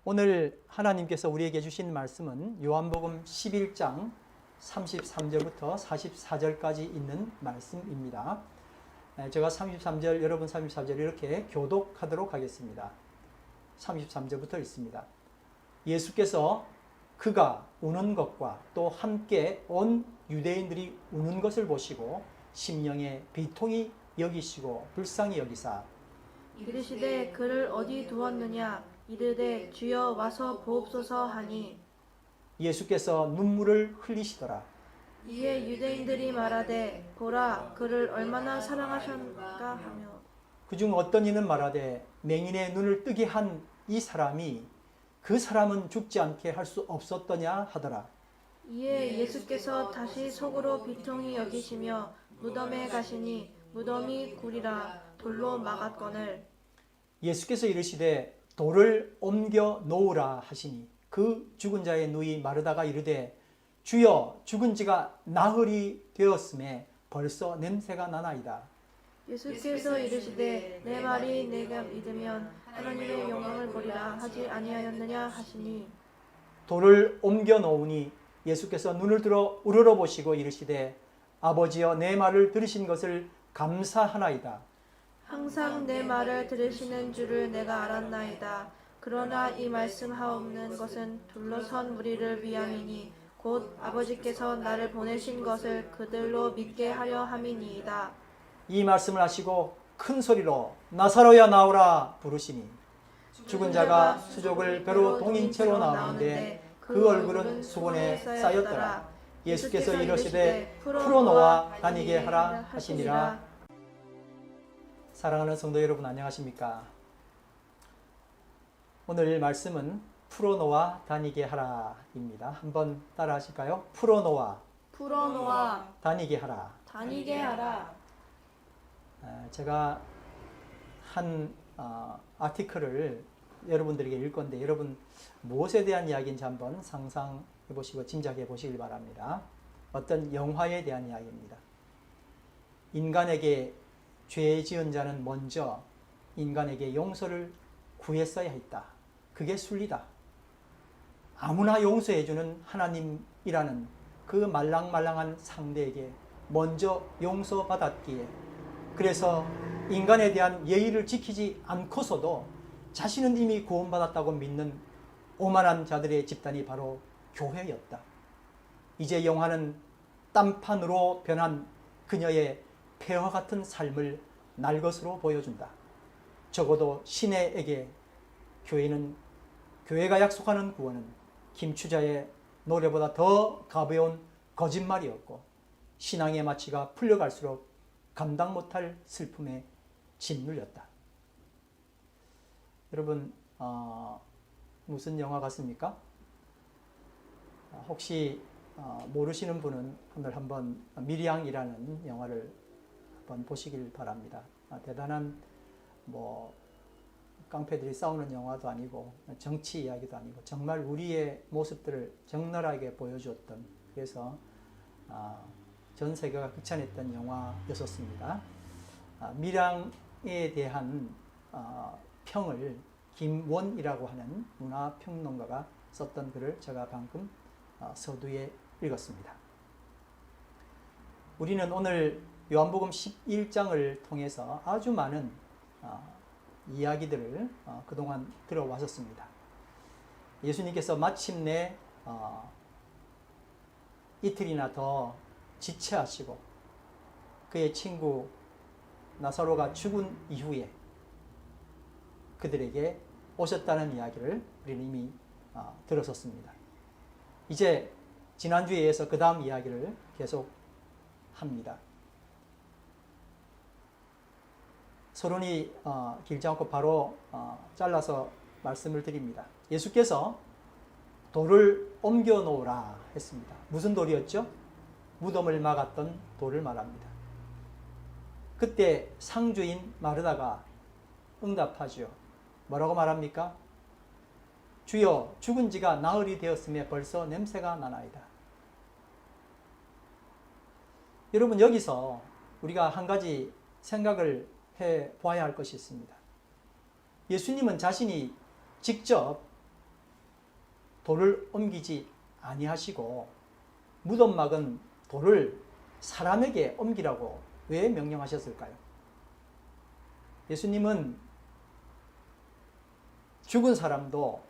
오늘 하나님께서 우리에게 주신 말씀은 요한복음 11장 33절부터 44절까지 있는 말씀입니다. 제가 33절, 여러분 34절 이렇게 교독하도록 하겠습니다. 33절부터 있습니다. 예수께서 그가 우는 것과 또 함께 온 유대인들이 우는 것을 보시고 심령에 비통히 여기시고 불쌍히 여기사 이르시되 그를 어디 두었느냐 이르되 주여 와서 보옵소서 하니 예수께서 눈물을 흘리시더라. 이에 유대인들이 말하되 보라 그를 얼마나 사랑하셨는가 하며 그중 어떤 이는 말하되 맹인의 눈을 뜨게 한 이 사람이 그 사람은 죽지 않게 할 수 없었더냐 하더라. 이에 예수께서 다시 속으로 비통히 여기시며 무덤에 가시니 무덤이 구리라 돌로 막았거늘 예수께서 이르시되 돌을 옮겨 놓으라 하시니 그 죽은 자의 누이 마르다가 이르되 주여 죽은 지가 나흘이 되었음에 벌써 냄새가 나나이다. 예수께서 이르시되 내 말이 내가 믿으면 하나님의 영광을 보리라 하지 아니하였느냐 하시니 돌을 옮겨 놓으니 예수께서 눈을 들어 우러러보시고 이르시되 아버지여 내 말을 들으신 것을 감사하나이다. 항상 내 말을 들으시는 줄을 내가 알았나이다. 그러나 이 말씀하옵는 것은 둘러선 무리를 위함이니 곧 아버지께서 나를 보내신 것을 그들로 믿게 하려 함이니이다. 이 말씀을 하시고 큰 소리로 나사로야 나오라 부르시니 죽은 자가 수족을 배로 동인 채로 나오는데 그 얼굴은 수건에 쌓였더라. 예수께서 이르시되 풀어놓아 다니게 하라 하시니라. 사랑하는 성도 여러분 안녕하십니까? 오늘 말씀은 풀어놓아 다니게 하라입니다. 한번 따라 하실까요? 풀어놓아 다니게 하라. 다니게 하라. 제가 한 아티클을 여러분들에게 읽을 건데 여러분 무엇에 대한 이야기인지 한번 상상해 보시고 짐작해 보시길 바랍니다. 어떤 영화에 대한 이야기입니다. 인간에게 죄 지은 자는 먼저 인간에게 용서를 구했어야 했다. 그게 순리다. 아무나 용서해주는 하나님이라는 그 말랑말랑한 상대에게 먼저 용서받았기에 그래서 인간에 대한 예의를 지키지 않고서도 자신은 이미 구원받았다고 믿는 오만한 자들의 집단이 바로 교회였다. 이제 영화는 딴판으로 변한 그녀의 폐허 같은 삶을 날 것으로 보여준다. 적어도 시내에게 교회가 약속하는 구원은 김추자의 노래보다 더 가벼운 거짓말이었고 신앙의 마취가 풀려갈수록 감당 못할 슬픔에 짓눌렸다. 여러분 무슨 영화 같습니까? 혹시 모르시는 분은 오늘 한번 미량이라는 영화를 한번 보시길 바랍니다. 대단한 깡패들이 싸우는 영화도 아니고 정치 이야기도 아니고 정말 우리의 모습들을 적나라하게 보여주었던 그래서 전 세계가 극찬했던 영화였었습니다. 미량에 대한 평을 김원이라고 하는 문화평론가가 썼던 글을 제가 방금 서두에 읽었습니다. 우리는 오늘 요한복음 11장을 통해서 아주 많은 이야기들을 그동안 들어왔었습니다. 예수님께서 마침내 이틀이나 더 지체하시고 그의 친구 나사로가 죽은 이후에 그들에게 오셨다는 이야기를 우리는 이미 들었었습니다. 이제 지난주에 이어서 그 다음 이야기를 계속 합니다. 서론이 길지 않고 바로 잘라서 말씀을 드립니다. 예수께서 돌을 옮겨 놓으라 했습니다. 무슨 돌이었죠? 무덤을 막았던 돌을 말합니다. 그때 상주인 마르다가 응답하죠. 뭐라고 말합니까? 주여 죽은 지가 나흘이 되었음에 벌써 냄새가 나나이다. 여러분 여기서 우리가 한 가지 생각을 해 보아야 할 것이 있습니다. 예수님은 자신이 직접 돌을 옮기지 아니하시고 무덤막은 돌을 사람에게 옮기라고 왜 명령하셨을까요? 예수님은 죽은 사람도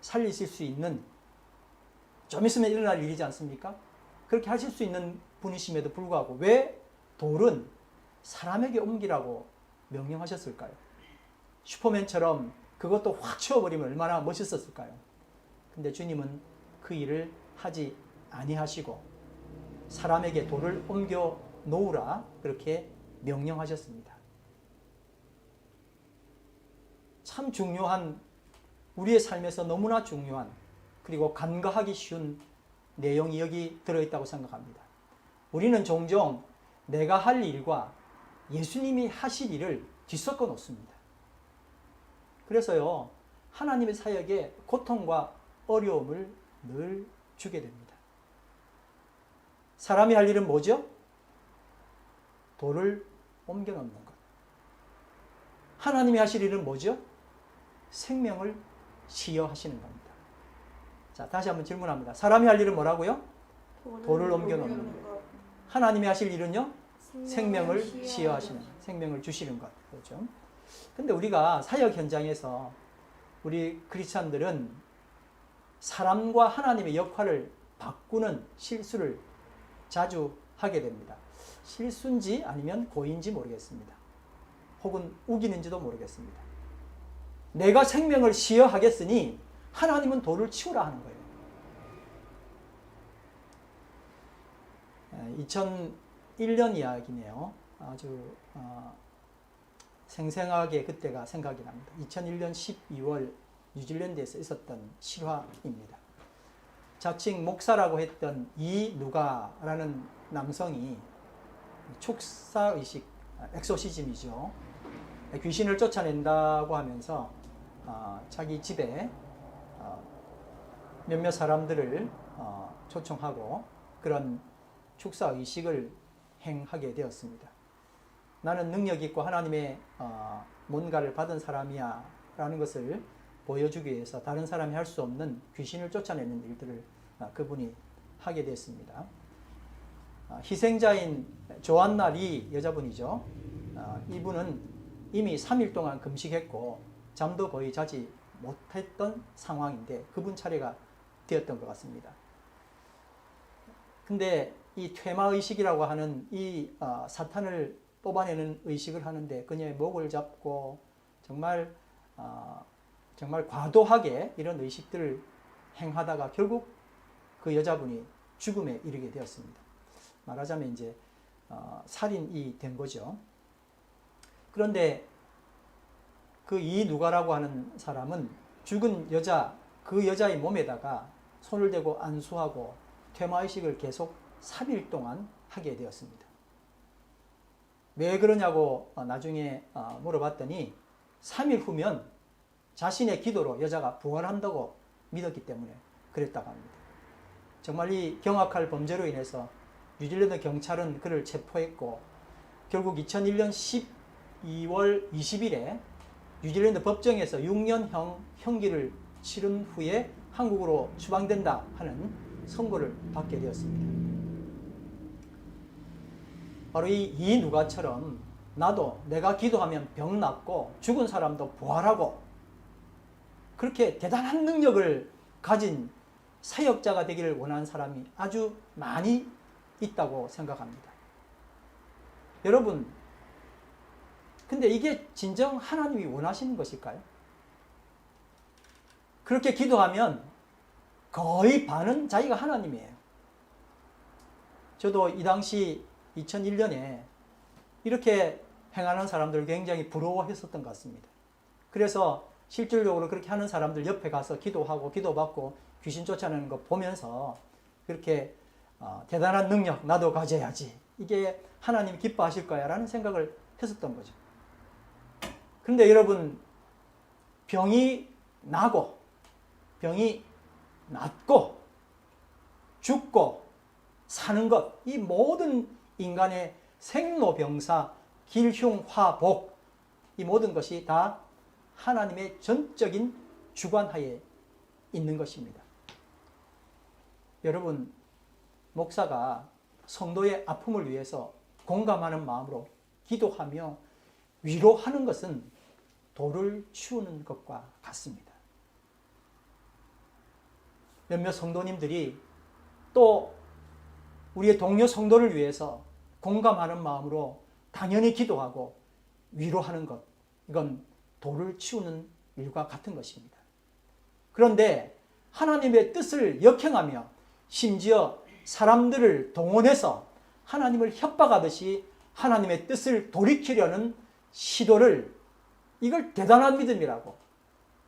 살리실 수 있는, 좀 있으면 일어날 일이지 않습니까? 그렇게 하실 수 있는 분이심에도 불구하고 왜 돌은 사람에게 옮기라고 명령하셨을까요? 슈퍼맨처럼 그것도 확 치워버리면 얼마나 멋있었을까요? 근데 주님은 그 일을 하지 아니하시고 사람에게 돌을 옮겨 놓으라 그렇게 명령하셨습니다. 참 중요한, 우리의 삶에서 너무나 중요한 그리고 간과하기 쉬운 내용이 여기 들어있다고 생각합니다. 우리는 종종 내가 할 일과 예수님이 하실 일을 뒤섞어 놓습니다. 그래서요, 하나님의 사역에 고통과 어려움을 늘 주게 됩니다. 사람이 할 일은 뭐죠? 돌을 옮겨 놓는 것. 하나님이 하실 일은 뭐죠? 생명을 시여하시는 겁니다. 자, 다시 한번 질문합니다. 사람이 할 일은 뭐라고요? 돌을 옮겨 놓는 것. 하나님이 하실 일은요? 생명을 시여하시는, 생명을 주시는 것. 그렇죠? 근데 우리가 사역 현장에서 우리 크리스찬들은 사람과 하나님의 역할을 바꾸는 실수를 자주 하게 됩니다. 실수인지 아니면 고의인지 모르겠습니다. 혹은 우기는지도 모르겠습니다. 내가 생명을 시여하겠으니 하나님은 돌을 치우라 하는 거예요. 2001년 이야기네요. 아주 생생하게 그때가 생각이 납니다. 2001년 12월 뉴질랜드에서 있었던 실화입니다. 자칭 목사라고 했던 이누가라는 남성이 축사의식, 엑소시즘이죠. 귀신을 쫓아낸다고 하면서 자기 집에 몇몇 사람들을 초청하고 그런 축사의식을 행하게 되었습니다. 나는 능력 있고 하나님의 뭔가를 받은 사람이야 라는 것을 보여주기 위해서 다른 사람이 할 수 없는 귀신을 쫓아내는 일들을 그분이 하게 됐습니다. 희생자인 조안나 리 여자분이죠. 이분은 이미 3일 동안 금식했고 잠도 거의 자지 못했던 상황인데 그분 차례가 되었던 것 같습니다. 근데 이 퇴마의식이라고 하는 이 사탄을 뽑아내는 의식을 하는데 그녀의 목을 잡고 정말 과도하게 이런 의식들을 행하다가 결국 그 여자분이 죽음에 이르게 되었습니다. 말하자면 이제 살인이 된 거죠. 그런데 그 이누가라고 하는 사람은 죽은 여자, 그 여자의 몸에다가 손을 대고 안수하고 퇴마의식을 계속 3일 동안 하게 되었습니다. 왜 그러냐고 나중에 물어봤더니 3일 후면 자신의 기도로 여자가 부활한다고 믿었기 때문에 그랬다고 합니다. 정말 이 경악할 범죄로 인해서 뉴질랜드 경찰은 그를 체포했고 결국 2001년 12월 20일에 뉴질랜드 법정에서 6년형 형기를 치른 후에 한국으로 추방된다 하는 선고를 받게 되었습니다. 바로 이 누가처럼 나도 내가 기도하면 병 낫고 죽은 사람도 부활하고 그렇게 대단한 능력을 가진 사역자가 되기를 원하는 사람이 아주 많이 있다고 생각합니다. 여러분, 근데 이게 진정 하나님이 원하시는 것일까요? 그렇게 기도하면 거의 반은 자기가 하나님이에요. 저도 이 당시 2001년에 이렇게 행하는 사람들 굉장히 부러워했었던 것 같습니다. 그래서 실질적으로 그렇게 하는 사람들 옆에 가서 기도하고 기도받고 귀신 쫓아내는 거 보면서 그렇게 대단한 능력 나도 가져야지. 이게 하나님이 기뻐하실 거야 라는 생각을 했었던 거죠. 그런데 여러분, 병이 나고 병이 낫고 죽고 사는 것, 이 모든 인간의 생로병사, 길흉화복, 이 모든 것이 다 하나님의 전적인 주관하에 있는 것입니다. 여러분, 목사가 성도의 아픔을 위해서 공감하는 마음으로 기도하며 위로하는 것은 돌을 치우는 것과 같습니다. 몇몇 성도님들이 또 우리의 동료 성도를 위해서 공감하는 마음으로 당연히 기도하고 위로하는 것, 이건 돌을 치우는 일과 같은 것입니다. 그런데 하나님의 뜻을 역행하며 심지어 사람들을 동원해서 하나님을 협박하듯이 하나님의 뜻을 돌이키려는 시도를, 이걸 대단한 믿음이라고,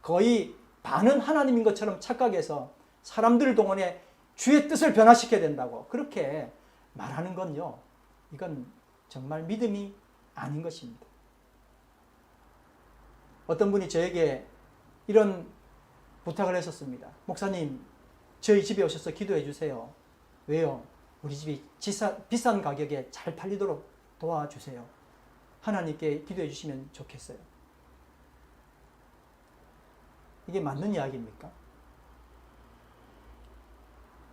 거의 반은 하나님인 것처럼 착각해서 사람들을 동원해 주의 뜻을 변화시켜야 된다고 그렇게 말하는 건요, 이건 정말 믿음이 아닌 것입니다. 어떤 분이 저에게 이런 부탁을 했었습니다. 목사님, 저희 집에 오셔서 기도해 주세요. 왜요? 우리 집이 비싼 가격에 잘 팔리도록 도와주세요. 하나님께 기도해 주시면 좋겠어요. 이게 맞는 이야기입니까?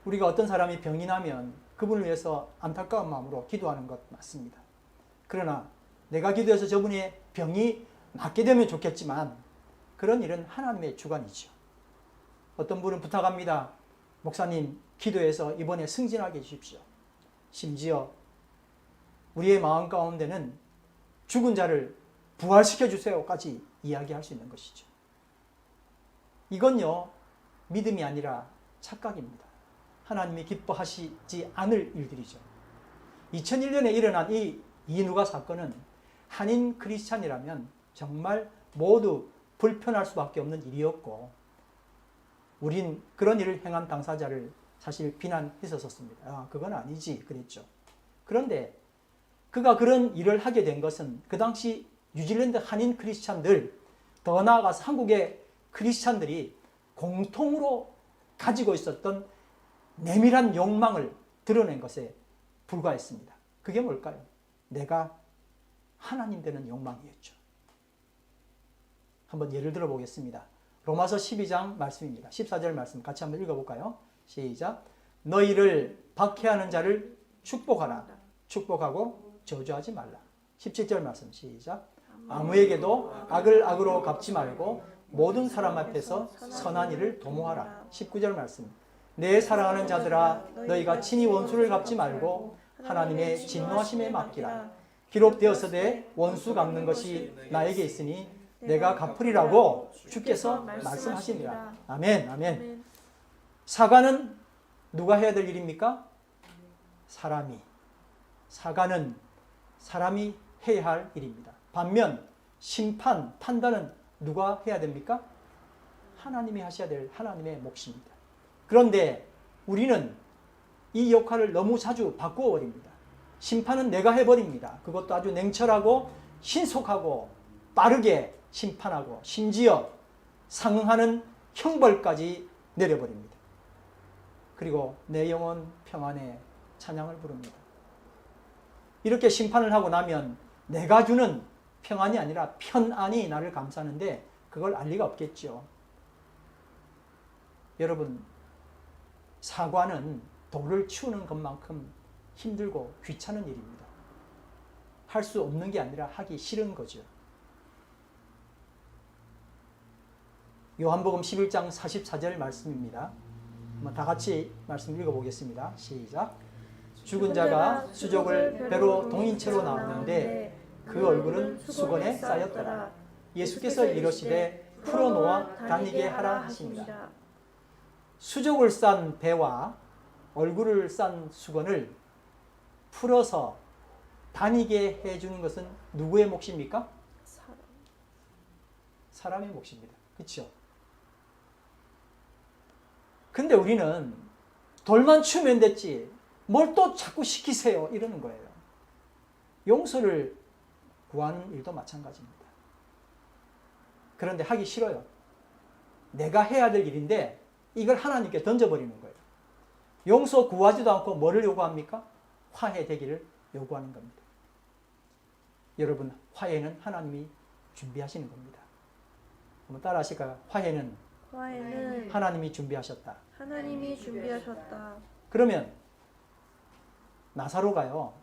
우리가 어떤 사람이 병이 나면 그분을 위해서 안타까운 마음으로 기도하는 것 맞습니다. 그러나 내가 기도해서 저분의 병이 낫게 되면 좋겠지만 그런 일은 하나님의 주관이죠. 어떤 분은 부탁합니다. 목사님, 기도해서 이번에 승진하게 해주십시오. 심지어 우리의 마음 가운데는 죽은 자를 부활시켜 주세요까지 이야기할 수 있는 것이죠. 이건요, 믿음이 아니라 착각입니다. 하나님이 기뻐하시지 않을 일들이죠. 2001년에 일어난 이 이누가 사건은 한인 크리스찬이라면 정말 모두 불편할 수밖에 없는 일이었고, 우린 그런 일을 행한 당사자를 사실 비난했었습니다. 그건 아니지 그랬죠. 그런데 그가 그런 일을 하게 된 것은 그 당시 뉴질랜드 한인 크리스찬들, 더 나아가서 한국의 크리스찬들이 공통으로 가지고 있었던 내밀한 욕망을 드러낸 것에 불과했습니다. 그게 뭘까요? 내가 하나님 되는 욕망이었죠. 한번 예를 들어 보겠습니다. 로마서 12장 말씀입니다. 14절 말씀 같이 한번 읽어볼까요? 시작. 너희를 박해하는 자를 축복하라. 축복하고 저주하지 말라. 17절 말씀 시작. 아무에게도 악을 악으로 갚지 말고 모든 사람 앞에서 선한 일을 도모하라. 19절 말씀. 내 사랑하는 자들아, 너희가 친히 원수를 갚지 말고 하나님의 진노하심에 맡기라. 기록되었으되 원수 갚는 것이 나에게 있으니 내가 갚으리라고 주께서 말씀하시니라. 아멘, 아멘. 사과는 누가 해야 될 일입니까? 사람이. 사과는 사람이 해야 할 일입니다. 반면 심판, 판단은 누가 해야 됩니까? 하나님이 하셔야 될 하나님의 몫입니다. 그런데 우리는 이 역할을 너무 자주 바꾸어 버립니다. 심판은 내가 해버립니다. 그것도 아주 냉철하고 신속하고 빠르게 심판하고 심지어 상응하는 형벌까지 내려버립니다. 그리고 내 영혼 평안에 찬양을 부릅니다. 이렇게 심판을 하고 나면 내가 주는 평안이 아니라 편안이 나를 감싸는데 그걸 알 리가 없겠죠. 여러분, 사과는 돌을 치우는 것만큼 힘들고 귀찮은 일입니다. 할 수 없는 게 아니라 하기 싫은 거죠. 요한복음 11장 44절 말씀입니다. 다 같이 말씀 읽어보겠습니다. 시작. 죽은 자가 수족을 배로 동인채로 나오는데 그 얼굴은 수건에 쌓였더라. 예수께서 이르시되 풀어놓아 다니게 하라 하십니다. 수족을 싼 배와 얼굴을 싼 수건을 풀어서 다니게 해주는 것은 누구의 몫입니까? 사람의 몫입니다. 그렇죠? 근데 우리는 돌만 치우면 됐지 뭘 또 자꾸 시키세요 이러는 거예요. 용서를 구하는 일도 마찬가지입니다. 그런데 하기 싫어요. 내가 해야 될 일인데 이걸 하나님께 던져버리는 거예요. 용서 구하지도 않고 뭐를 요구합니까? 화해되기를 요구하는 겁니다. 여러분, 화해는 하나님이 준비하시는 겁니다. 한번 따라 하실까요? 화해는 화해는 하나님이 준비하셨다. 하나님이 준비하셨다. 그러면 나사로가요,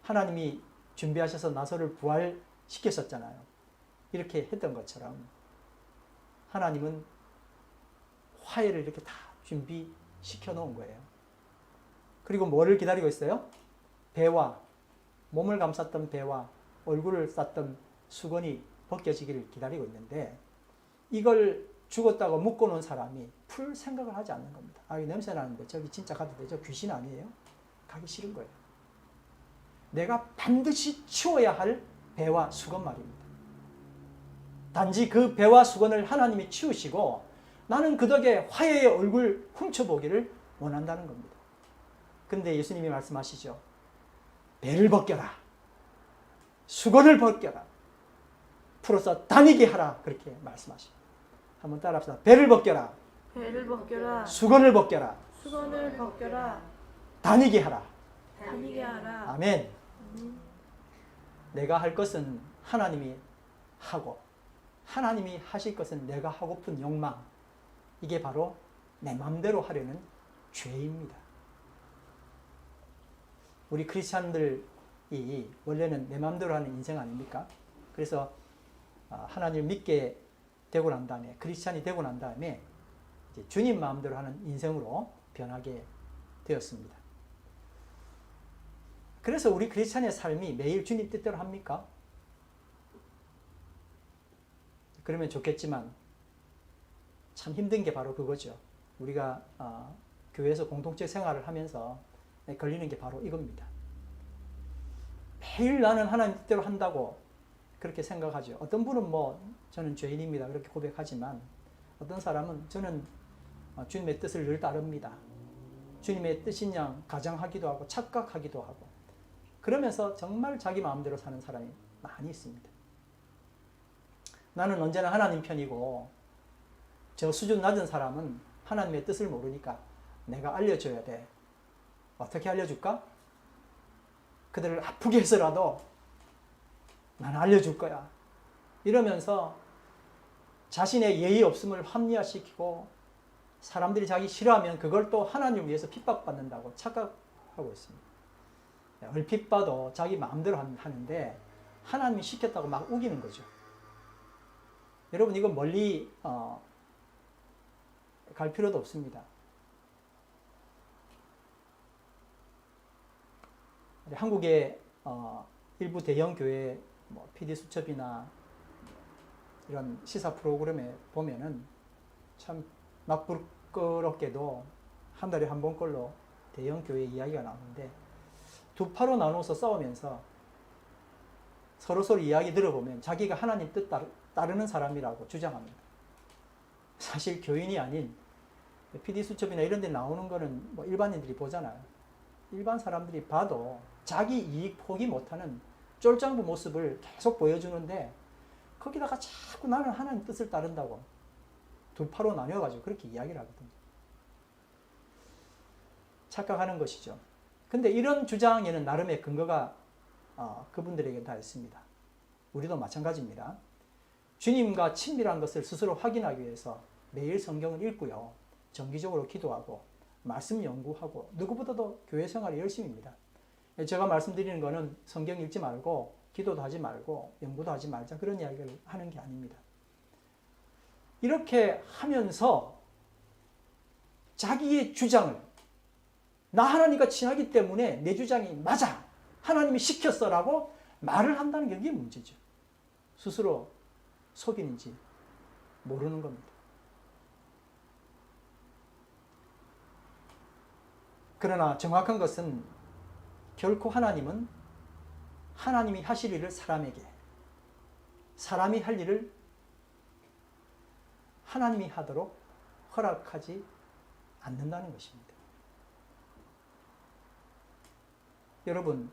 하나님이 준비하셔서 나사로를 부활시켰었잖아요. 이렇게 했던 것처럼 하나님은 화해를 이렇게 다 준비시켜 놓은 거예요. 그리고 뭐를 기다리고 있어요? 배와 몸을 감쌌던 배와 얼굴을 쌌던 수건이 벗겨지기를 기다리고 있는데, 이걸 죽었다고 묶어놓은 사람이 풀 생각을 하지 않는 겁니다. 아, 이 냄새 나는데 저기 진짜 가도 되죠? 귀신 아니에요? 가기 싫은 거예요. 내가 반드시 치워야 할 배와 수건 말입니다. 단지 그 배와 수건을 하나님이 치우시고 나는 그 덕에 화해의 얼굴 훔쳐보기를 원한다는 겁니다. 근데 예수님이 말씀하시죠. 배를 벗겨라. 수건을 벗겨라. 풀어서 다니게 하라. 그렇게 말씀하십니다. 한번 따라합시다. 배를 벗겨라. 배를 벗겨라. 수건을 벗겨라. 수건을 벗겨라. 다니게 하라. 다니게 하라. 아멘. 내가 할 것은 하나님이 하고 하나님이 하실 것은 내가 하고픈 욕망, 이게 바로 내 마음대로 하려는 죄입니다. 우리 크리스찬들이 원래는 내 마음대로 하는 인생 아닙니까? 그래서 하나님을 믿게 되고 난 다음에, 크리스찬이 되고 난 다음에 이제 주님 마음대로 하는 인생으로 변하게 되었습니다. 그래서 우리 크리스찬의 삶이 매일 주님 뜻대로 합니까? 그러면 좋겠지만 참 힘든 게 바로 그거죠. 우리가 교회에서 공동체 생활을 하면서 걸리는 게 바로 이겁니다. 매일 나는 하나님 뜻대로 한다고 그렇게 생각하죠. 어떤 분은 저는 죄인입니다 그렇게 고백하지만, 어떤 사람은 저는 주님의 뜻을 늘 따릅니다. 주님의 뜻인 양 가장하기도 하고 착각하기도 하고, 그러면서 정말 자기 마음대로 사는 사람이 많이 있습니다. 나는 언제나 하나님 편이고, 저 수준 낮은 사람은 하나님의 뜻을 모르니까 내가 알려줘야 돼. 어떻게 알려줄까? 그들을 아프게 해서라도 나는 알려줄 거야. 이러면서 자신의 예의 없음을 합리화시키고, 사람들이 자기 싫어하면 그걸 또 하나님을 위해서 핍박받는다고 착각하고 있습니다. 얼핏 봐도 자기 마음대로 하는데 하나님이 시켰다고 막 우기는 거죠. 여러분, 이거 멀리 갈 필요도 없습니다. 한국의 일부 대형 교회 PD수첩이나 이런 시사 프로그램에 보면은 참 막 부끄럽게도 한 달에 한 번꼴로 대형 교회 이야기가 나오는데, 두 파로 나눠서 싸우면서 서로 이야기 들어보면 자기가 하나님 뜻 따르는 사람이라고 주장합니다. 사실 교인이 아닌 PD수첩이나 이런 데 나오는 거는 일반인들이 보잖아요. 일반 사람들이 봐도 자기 이익 포기 못하는 쫄장부 모습을 계속 보여주는데, 거기다가 자꾸 나는 하나님 뜻을 따른다고 두 파로 나뉘어가지고 그렇게 이야기를 하거든요. 착각하는 것이죠. 근데 이런 주장에는 나름의 근거가 그분들에게 다 있습니다. 우리도 마찬가지입니다. 주님과 친밀한 것을 스스로 확인하기 위해서 매일 성경을 읽고요, 정기적으로 기도하고 말씀 연구하고, 누구보다도 교회 생활이 열심입니다. 제가 말씀드리는 거는 성경 읽지 말고 기도도 하지 말고 연구도 하지 말자, 그런 이야기를 하는 게 아닙니다. 이렇게 하면서 자기의 주장을, 나 하나님과 친하기 때문에 내 주장이 맞아, 하나님이 시켰어 라고 말을 한다는 게, 이게 문제죠. 스스로 속이는지 모르는 겁니다. 그러나 정확한 것은 결코 하나님은 하나님이 하실 일을 사람에게, 사람이 할 일을 하나님이 하도록 허락하지 않는다는 것입니다. 여러분,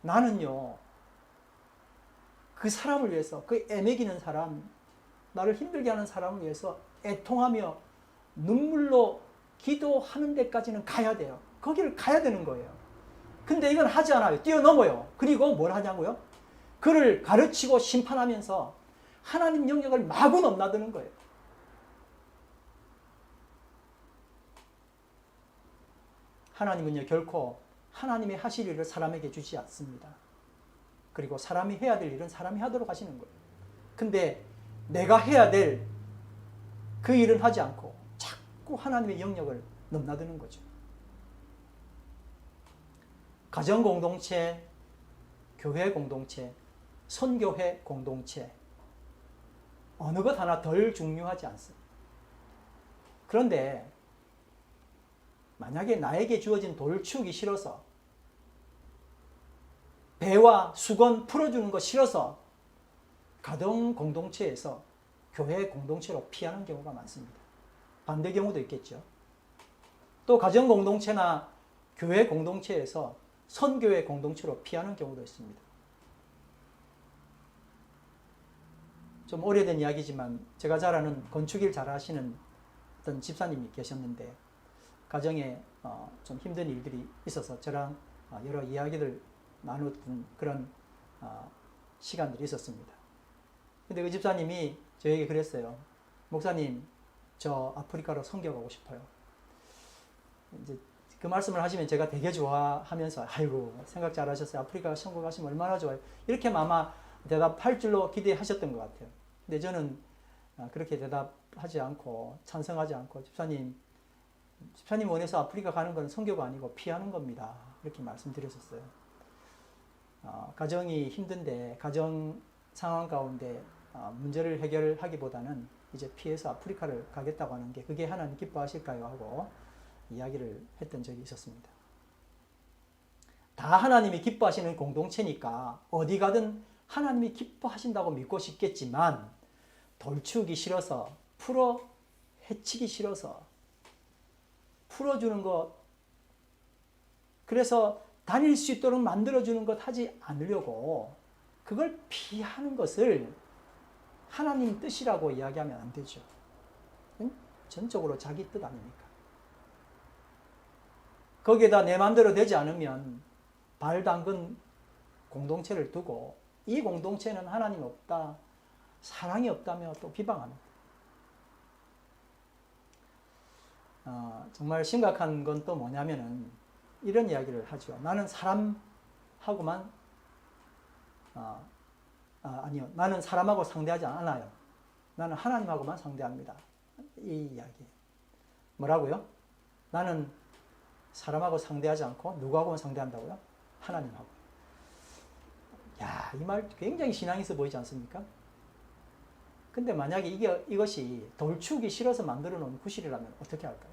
나는요, 그 사람을 위해서, 그 애매기는 사람, 나를 힘들게 하는 사람을 위해서 애통하며 눈물로 기도하는 데까지는 가야 돼요. 거기를 가야 되는 거예요. 근데 이건 하지 않아요. 뛰어넘어요. 그리고 뭘 하냐고요? 그를 가르치고 심판하면서 하나님 영역을 마구 넘나드는 거예요. 하나님은요 결코 하나님의 하실 일을 사람에게 주지 않습니다. 그리고 사람이 해야 될 일은 사람이 하도록 하시는 거예요. 근데 내가 해야 될 그 일은 하지 않고 자꾸 하나님의 영역을 넘나드는 거죠. 가정 공동체, 교회 공동체, 선교회 공동체 어느 것 하나 덜 중요하지 않습니다. 그런데 만약에 나에게 주어진 돌 치우기 싫어서 배와 수건 풀어주는 거 싫어서 가정 공동체에서 교회 공동체로 피하는 경우가 많습니다. 반대 경우도 있겠죠. 또 가정 공동체나 교회 공동체에서 선교회 공동체로 피하는 경우도 있습니다. 좀 오래된 이야기지만 제가 잘 아는 건축일 잘 하시는 어떤 집사님이 계셨는데 가정에 좀 힘든 일들이 있어서 저랑 여러 이야기를 나눴던 그런 시간들이 있었습니다. 근데 그 집사님이 저에게 그랬어요. 목사님, 저 아프리카로 선교 가고 싶어요. 이제 그 말씀을 하시면 제가 되게 좋아하면서 아이고 생각 잘 하셨어요. 아프리카 선교 가시면 얼마나 좋아요. 이렇게 아마 대답할 줄로 기대하셨던 것 같아요. 근데 저는 그렇게 대답하지 않고 찬성하지 않고 집사님 원해서 아프리카 가는 건 선교가 아니고 피하는 겁니다. 이렇게 말씀드렸었어요. 가정이 힘든데 가정 상황 가운데 문제를 해결하기보다는 이제 피해서 아프리카를 가겠다고 하는 게 그게 하나님 기뻐하실까요? 하고 이야기를 했던 적이 있었습니다. 다 하나님이 기뻐하시는 공동체니까 어디 가든 하나님이 기뻐하신다고 믿고 싶겠지만 돌치우기 싫어서 해치기 싫어서 풀어주는 것 그래서 다닐 수 있도록 만들어주는 것 하지 않으려고 그걸 피하는 것을 하나님 뜻이라고 이야기하면 안 되죠. 전적으로 자기 뜻 아닙니까? 거기에다 내 마음대로 되지 않으면 발 담근 공동체를 두고 이 공동체는 하나님 없다, 사랑이 없다며 또 비방합니다. 정말 심각한 건 또 뭐냐면은 이런 이야기를 하죠. 나는 사람하고만 아니요. 나는 사람하고 상대하지 않아요. 나는 하나님하고만 상대합니다. 이 이야기예요. 뭐라고요? 나는 사람하고 상대하지 않고 누구하고만 상대한다고요? 하나님하고. 야, 이 말 굉장히 신앙 있어 보이지 않습니까? 근데 만약에 이것이 돌치우기 싫어서 만들어 놓은 구실이라면 어떻게 할까요?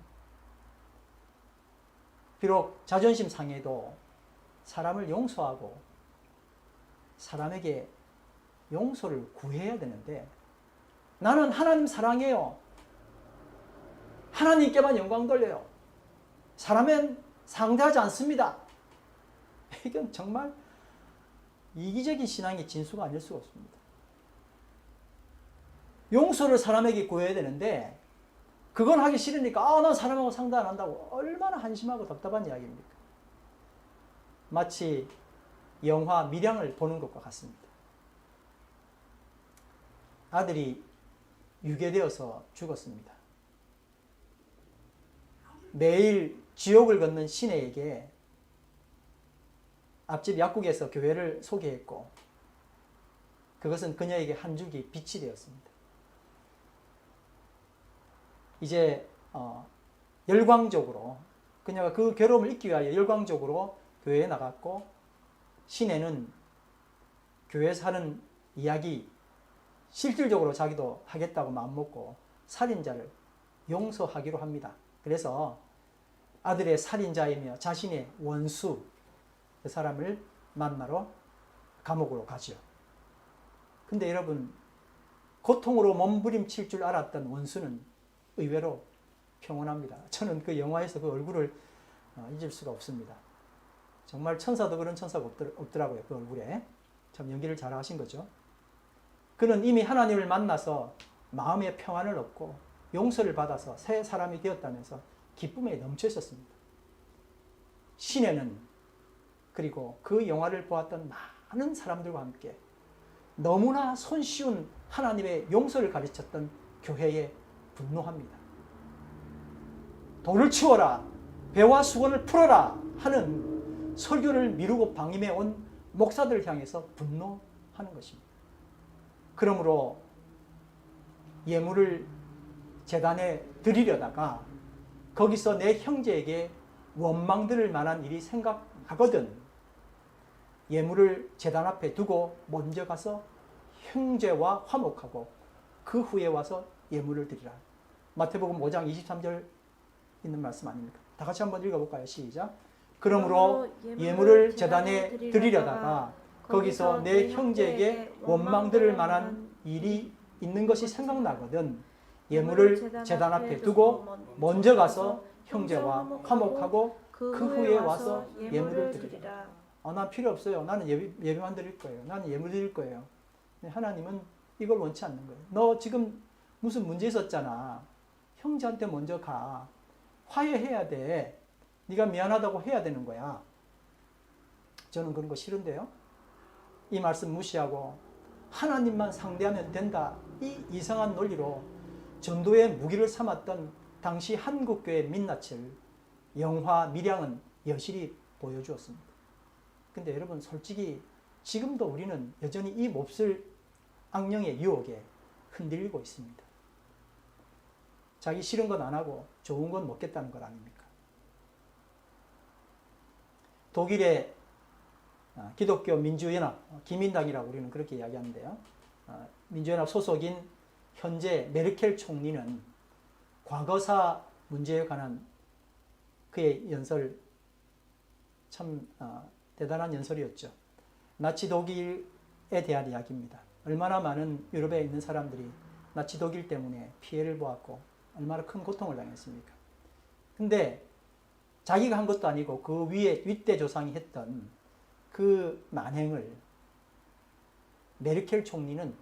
비록 자존심 상해도 사람을 용서하고 사람에게 용서를 구해야 되는데 나는 하나님 사랑해요. 하나님께만 영광 돌려요. 사람은 상대하지 않습니다. 이건 정말 이기적인 신앙의 진수가 아닐 수가 없습니다. 용서를 사람에게 구해야 되는데 그건 하기 싫으니까 난 사람하고 상대 안 한다고 얼마나 한심하고 답답한 이야기입니까? 마치 영화 밀양을 보는 것과 같습니다. 아들이 유괴되어서 죽었습니다. 매일 지옥을 걷는 시내에게 앞집 약국에서 교회를 소개했고 그것은 그녀에게 한 줄기 빛이 되었습니다. 이제 열광적으로 그녀가 그 괴로움을 잊기 위하여 열광적으로 교회에 나갔고 시내는 교회에서 하는 이야기 실질적으로 자기도 하겠다고 마음먹고 살인자를 용서하기로 합니다. 그래서 아들의 살인자이며 자신의 원수 그 사람을 만나러 감옥으로 가죠. 근데 여러분 고통으로 몸부림칠 줄 알았던 원수는 의외로 평온합니다. 저는 그 영화에서 그 얼굴을 잊을 수가 없습니다. 정말 천사도 그런 천사가 없더라고요. 그 얼굴에. 참 연기를 잘 하신 거죠. 그는 이미 하나님을 만나서 마음의 평안을 얻고 용서를 받아서 새 사람이 되었다면서 기쁨에 넘쳐 있었습니다. 시내는 그리고 그 영화를 보았던 많은 사람들과 함께 너무나 손쉬운 하나님의 용서를 가르쳤던 교회에 분노합니다. 돌을 치워라, 배와 수건을 풀어라 하는 설교를 미루고 방임해 온 목사들을 향해서 분노하는 것입니다. 그러므로 예물을 제단에 드리려다가 거기서 내 형제에게 원망 들을 만한 일이 생각나거든 예물을 제단 앞에 두고 먼저 가서 형제와 화목하고 그 후에 와서 예물을 드리라. 마태복음 5장 23절 있는 말씀 아닙니까? 다 같이 한번 읽어볼까요? 시작. 그러므로 예물을 제단에 드리려다가 거기서 내 형제에게 원망 들을 만한 일이 있는 것이 생각나거든 예물을 제단 앞에 두고 먼저 가서 형제와 화목하고 그 후에 와서 예물을 드리라. 난 필요 없어요. 나는 예배만 드릴 거예요. 나는 예물 드릴 거예요. 하나님은 이걸 원치 않는 거예요. 너 지금 무슨 문제 있었잖아. 형제한테 먼저 가. 화해해야 돼. 네가 미안하다고 해야 되는 거야. 저는 그런 거 싫은데요. 이 말씀 무시하고 하나님만 상대하면 된다. 이 이상한 논리로 전도의 무기를 삼았던 당시 한국교회 민낯을 영화 밀양은 여실히 보여주었습니다. 근데 여러분 솔직히 지금도 우리는 여전히 이 몹쓸 악령의 유혹에 흔들리고 있습니다. 자기 싫은 건 안 하고 좋은 건 먹겠다는 것 아닙니까? 독일의 기독교 민주연합, 기민당이라고 우리는 그렇게 이야기하는데요. 민주연합 소속인 현재 메르켈 총리는 과거사 문제에 관한 그의 연설 참 대단한 연설이었죠. 나치 독일에 대한 이야기입니다. 얼마나 많은 유럽에 있는 사람들이 나치 독일 때문에 피해를 보았고 얼마나 큰 고통을 당했습니까? 근데 자기가 한 것도 아니고 그 위에 윗대 조상이 했던 그 만행을 메르켈 총리는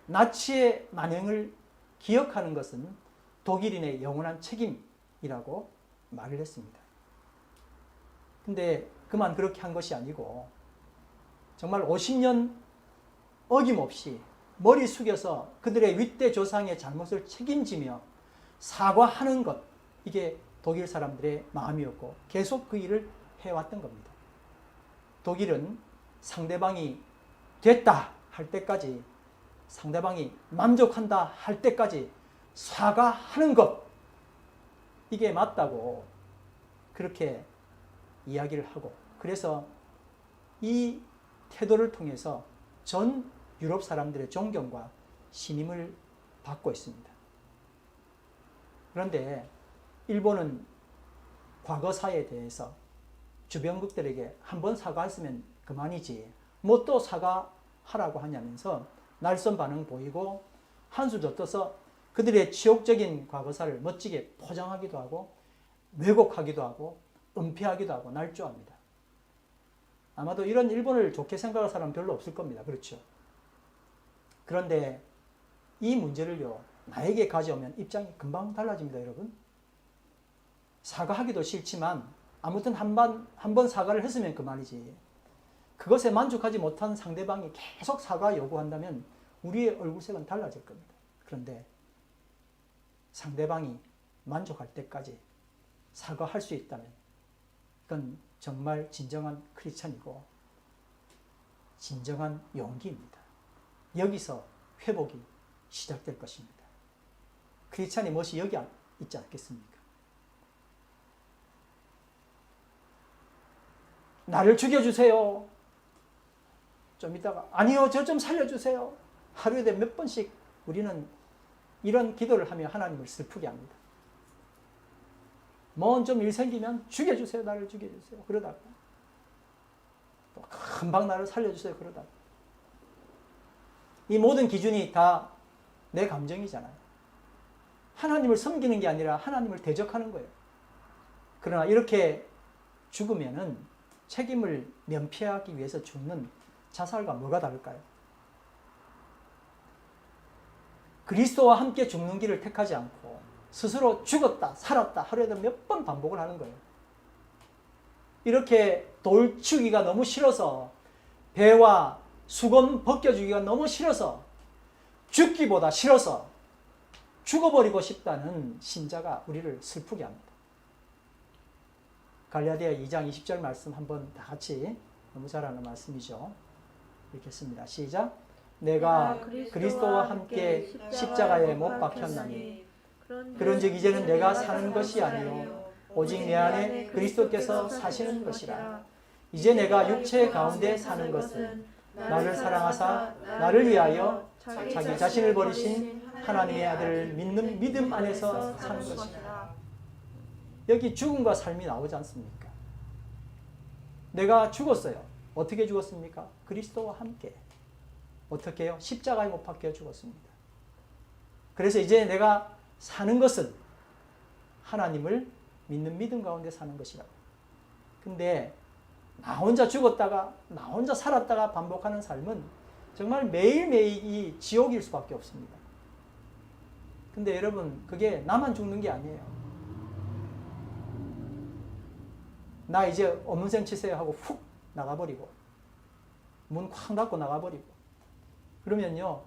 나치의 만행을 기억하는 것은 독일인의 영원한 책임이라고 말을 했습니다. 근데 그만 그렇게 한 것이 아니고 정말 50년 어김없이 머리 숙여서 그들의 윗대 조상의 잘못을 책임지며 사과하는 것, 이게 독일 사람들의 마음이었고 계속 그 일을 해왔던 겁니다. 독일은 상대방이 됐다 할 때까지, 상대방이 만족한다 할 때까지 사과하는 것, 이게 맞다고 그렇게 이야기를 하고, 그래서 이 태도를 통해서 전 유럽 사람들의 존경과 신임을 받고 있습니다. 그런데 일본은 과거사에 대해서 주변국들에게 한번 사과했으면 그만이지 뭐 또 사과하라고 하냐면서 날선 반응 보이고 한수 더 떠서 그들의 치욕적인 과거사를 멋지게 포장하기도 하고 왜곡하기도 하고 은폐하기도 하고 날조합니다. 아마도 이런 일본을 좋게 생각할 사람은 별로 없을 겁니다. 그렇죠? 그런데 이 문제를요, 나에게 가져오면 입장이 금방 달라집니다, 여러분. 사과하기도 싫지만 아무튼 한 번 사과를 했으면 그만이지. 그것에 만족하지 못한 상대방이 계속 사과 요구한다면 우리의 얼굴색은 달라질 겁니다. 그런데 상대방이 만족할 때까지 사과할 수 있다면 그건 정말 진정한 크리스찬이고 진정한 용기입니다. 여기서 회복이 시작될 것입니다. 크리스찬의 멋이 여기 있지 않겠습니까? 나를 죽여주세요. 좀 이따가 아니요, 저 좀 살려주세요. 하루에 몇 번씩 우리는 이런 기도를 하며 하나님을 슬프게 합니다. 뭔 좀 일 생기면 죽여주세요. 나를 죽여주세요. 그러다가 또 금방 나를 살려주세요. 그러다가 이 모든 기준이 다 내 감정이잖아요. 하나님을 섬기는 게 아니라 하나님을 대적하는 거예요. 그러나 이렇게 죽으면은 책임을 면피하기 위해서 죽는 자살과 뭐가 다를까요? 그리스도와 함께 죽는 길을 택하지 않고 스스로 죽었다 살았다 하루에도 몇 번 반복을 하는 거예요. 이렇게 돌 치우기가 너무 싫어서 배와 수건 벗겨주기가 너무 싫어서 죽기보다 싫어서 죽어버리고 싶다는 신자가 우리를 슬프게 합니다. 갈라디아 2장 20절 말씀 한번 다 같이, 너무 잘 아는 말씀이죠. 읽겠습니다. 시작. 내가 그리스도와 함께 십자가에 못 박혔나니 그런즉 이제는 내가 사는 것이 아니요 오직 내 안에 그리스도께서 사시는 것이라. 이제 내가 육체 가운데 사는 것은 나를 사랑하사 나를 위하여 자기 자신을 버리신 하나님의 아들을 믿는 믿음 안에서 사는 것이다. 여기 죽음과 삶이 나오지 않습니까? 내가 죽었어요. 어떻게 죽었습니까? 그리스도와 함께. 어떻게 해요? 십자가에 못 박혀 죽었습니다. 그래서 이제 내가 사는 것은 하나님을 믿는 믿음 가운데 사는 것이라고. 근데 나 혼자 죽었다가 나 혼자 살았다가 반복하는 삶은 정말 매일매일이 지옥일 수밖에 없습니다. 근데 여러분, 그게 나만 죽는 게 아니에요. 나 이제 없는 셈 치세요 하고 훅 나가버리고 문 쾅 닫고 나가버리고 그러면요,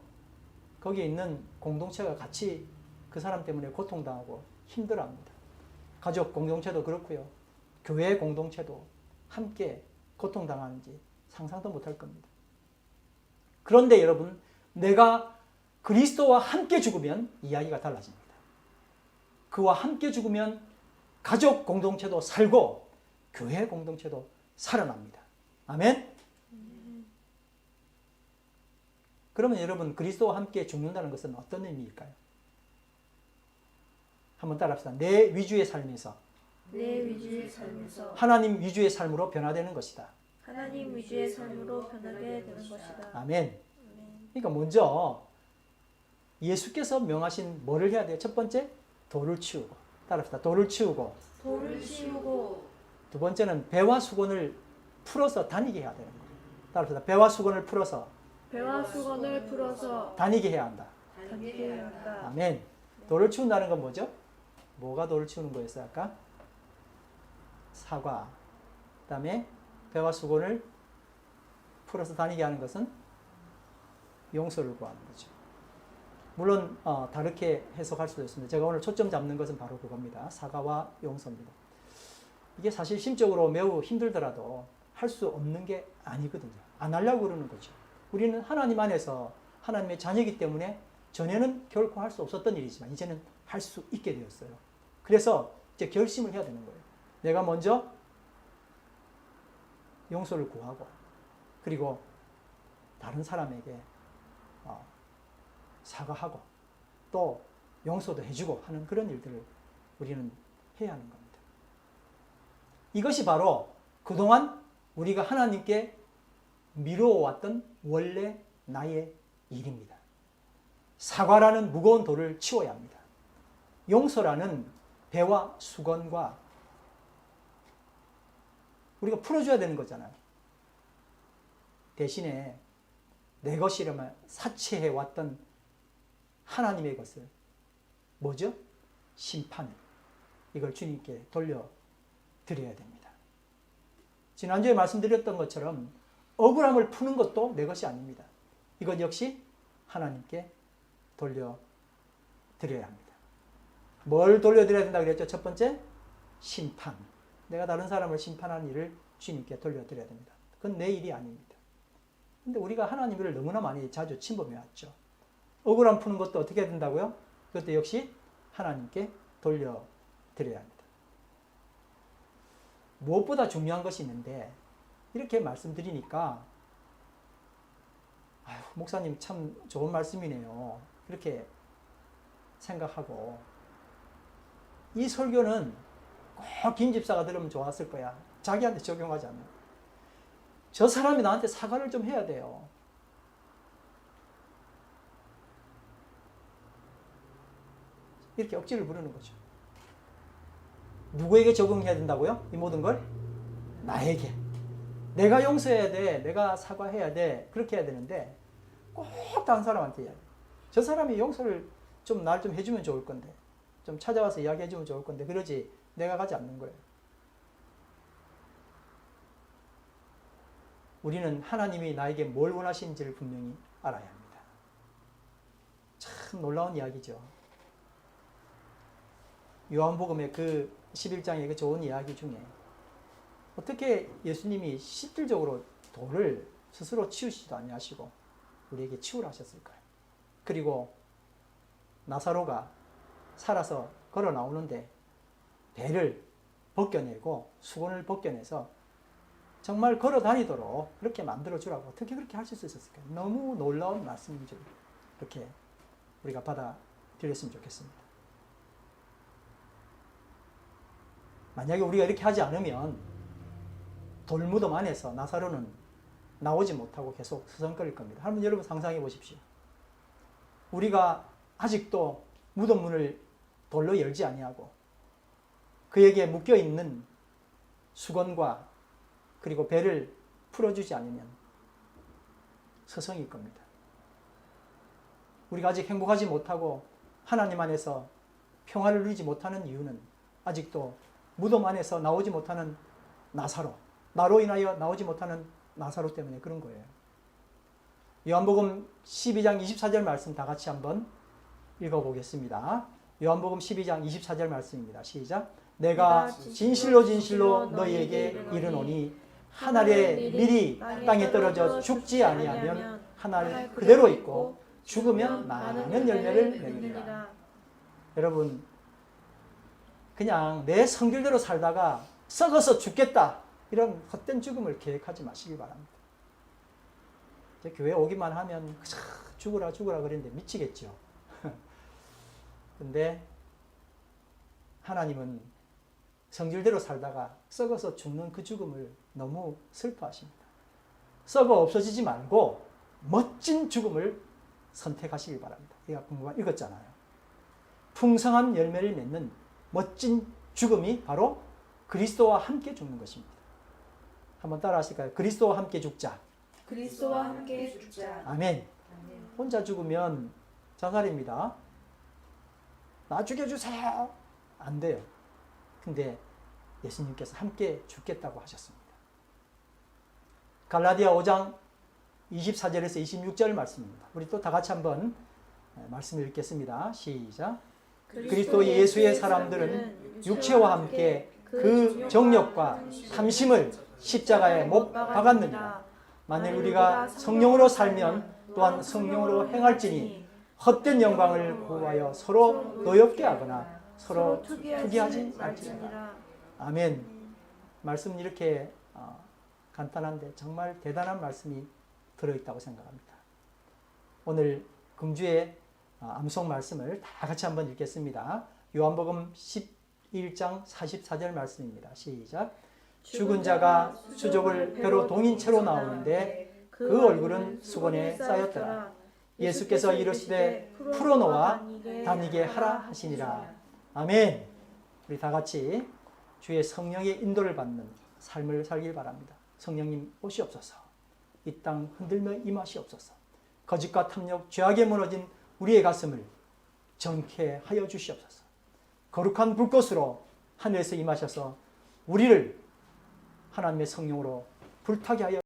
거기에 있는 공동체가 같이 그 사람 때문에 고통당하고 힘들어합니다. 가족 공동체도 그렇고요, 교회 공동체도 함께 고통당하는지 상상도 못할 겁니다. 그런데 여러분, 내가 그리스도와 함께 죽으면 이야기가 달라집니다. 그와 함께 죽으면 가족 공동체도 살고 교회 공동체도 살아납니다. 아멘? 그러면 여러분, 그리스도와 함께 죽는다는 것은 어떤 의미일까요? 한번 따라합시다. 내 위주의 삶에서 내 위주의 삶에서 하나님 위주의 삶으로 변화되는 것이다. 하나님 위주의 삶으로 변하게 되는 것이다. 아멘. 그러니까 먼저 예수께서 명하신 뭐를 해야 돼요? 첫 번째, 돌을 치우고. 따라합시다. 돌을 치우고. 돌을 치우고. 두 번째는 배와 수건을 풀어서 다니게 해야 되는 거예요. 따라합시다. 배와 수건을 풀어서 배와 수건을 풀어서 다니게 해야 한다. 다니게 해야 한다. 아멘. 돌을 치운다는 건 뭐죠? 뭐가 돌을 치우는 거였어요? 아까? 사과. 그 다음에 배와 수건을 풀어서 다니게 하는 것은 용서를 구하는 거죠. 물론 다르게 해석할 수도 있습니다. 제가 오늘 초점 잡는 것은 바로 그겁니다. 사과와 용서입니다. 이게 사실 심적으로 매우 힘들더라도 할 수 없는 게 아니거든요. 안 하려고 그러는 거죠. 우리는 하나님 안에서 하나님의 자녀이기 때문에 전에는 결코 할 수 없었던 일이지만 이제는 할 수 있게 되었어요. 그래서 이제 결심을 해야 되는 거예요. 내가 먼저 용서를 구하고 그리고 다른 사람에게 사과하고 또 용서도 해주고 하는 그런 일들을 우리는 해야 하는 겁니다. 이것이 바로 그동안 우리가 하나님께 미루어왔던 원래 나의 일입니다. 사과라는 무거운 돌을 치워야 합니다. 용서라는 배와 수건과 우리가 풀어줘야 되는 거잖아요. 대신에 내 것이라면 사치해왔던 하나님의 것을 뭐죠? 심판. 이걸 주님께 돌려드려야 됩니다. 지난주에 말씀드렸던 것처럼 억울함을 푸는 것도 내 것이 아닙니다. 이것 역시 하나님께 돌려드려야 합니다. 뭘 돌려드려야 된다고 그랬죠? 첫 번째, 심판. 내가 다른 사람을 심판하는 일을 주님께 돌려드려야 됩니다. 그건 내 일이 아닙니다. 근데 우리가 하나님을 너무나 많이 자주 침범해왔죠. 억울함 푸는 것도 어떻게 해야 된다고요? 그것도 역시 하나님께 돌려드려야 합니다. 무엇보다 중요한 것이 있는데 이렇게 말씀드리니까 아유, 목사님 참 좋은 말씀이네요. 이렇게 생각하고 이 설교는 꼭 김 집사가 들으면 좋았을 거야. 자기한테 적용하지 않는. 저 사람이 나한테 사과를 좀 해야 돼요. 이렇게 억지를 부르는 거죠. 누구에게 적용해야 된다고요? 이 모든 걸? 나에게. 내가 용서해야 돼. 내가 사과해야 돼. 그렇게 해야 되는데 꼭 다른 사람한테 해야 돼. 저 사람이 용서를 좀 날 좀 해주면 좋을 건데 좀 찾아와서 이야기해주면 좋을 건데 그러지 내가 가지 않는 거예요. 우리는 하나님이 나에게 뭘 원하시는지를 분명히 알아야 합니다. 참 놀라운 이야기죠. 요한복음의 그 11장의 그 좋은 이야기 중에 어떻게 예수님이 실질적으로 돌을 스스로 치우시지도 아니하시고 우리에게 치우라 하셨을까요? 그리고 나사로가 살아서 걸어 나오는데 배를 벗겨내고 수건을 벗겨내서 정말 걸어 다니도록 그렇게 만들어 주라고 어떻게 그렇게 하실 수 있었을까요? 너무 놀라운 말씀인 줄 이렇게 우리가 받아들였으면 좋겠습니다. 만약에 우리가 이렇게 하지 않으면 돌무덤 안에서 나사로는 나오지 못하고 계속 서성거릴 겁니다. 한번 여러분 상상해 보십시오. 우리가 아직도 무덤 문을 돌로 열지 아니하고 그에게 묶여있는 수건과 그리고 배를 풀어주지 않으면 서성일 겁니다. 우리가 아직 행복하지 못하고 하나님 안에서 평화를 누리지 못하는 이유는 아직도 무덤 안에서 나오지 못하는 나사로, 나로 인하여 나오지 못하는 나사로 때문에 그런 거예요. 요한복음 12장 24절 말씀 다 같이 한번 읽어보겠습니다. 요한복음 12장 24절 말씀입니다. 시작. 내가 진실로 진실로 너희에게 이르노니 한 알의 밀이 땅에 떨어져 죽지 아니하면 한 알 그대로 있고 죽으면 많은 열매를 맺느니라. 여러분, 그냥 내 성질대로 살다가 썩어서 죽겠다 이런 헛된 죽음을 계획하지 마시기 바랍니다. 교회 오기만 하면 죽으라 그랬는데 미치겠죠. 근데 하나님은 성질대로 살다가 썩어서 죽는 그 죽음을 너무 슬퍼하십니다. 썩어 없어지지 말고 멋진 죽음을 선택하시길 바랍니다. 우리가 공부만 읽었잖아요. 풍성한 열매를 맺는 멋진 죽음이 바로 그리스도와 함께 죽는 것입니다. 한번 따라 하실까요? 그리스도와 함께 죽자. 그리스도와 함께 죽자. 아멘. 혼자 죽으면 자살입니다. 나 죽여주세요. 안 돼요. 근데 예수님께서 함께 죽겠다고 하셨습니다. 갈라디아 5장 24절에서 26절 말씀입니다. 우리 또 다 같이 한번 말씀을 읽겠습니다. 시작. 그리스도 예수의 사람들은 육체와 함께 그 정욕과 탐심을 십자가에 못 박았느니라. 만일 우리가 성령으로 살면 또한 성령으로 행할지니 헛된 영광을 구하여 서로 노엽게 하거나 서로 투기하지 말지니라. 아멘. 말씀은 이렇게 간단한데 정말 대단한 말씀이 들어있다고 생각합니다. 오늘 금주의 암송 말씀을 다 같이 한번 읽겠습니다. 요한복음 11장 44절 말씀입니다. 시작. 죽은 자가 수족을 벼로 동인 채로 나오는데 그 얼굴은 수건에 쌓였더라. 예수께서 이르시되 풀어놓아 다니게 하라 하시니라. 아멘. 우리 다 같이 주의 성령의 인도를 받는 삶을 살길 바랍니다. 성령님 오시옵소서. 이 땅 흔들며 임하시옵소서. 거짓과 탐욕, 죄악에 무너진 우리의 가슴을 정케 하여 주시옵소서. 거룩한 불꽃으로 하늘에서 임하셔서 우리를 하나님의 성령으로 불타게 하여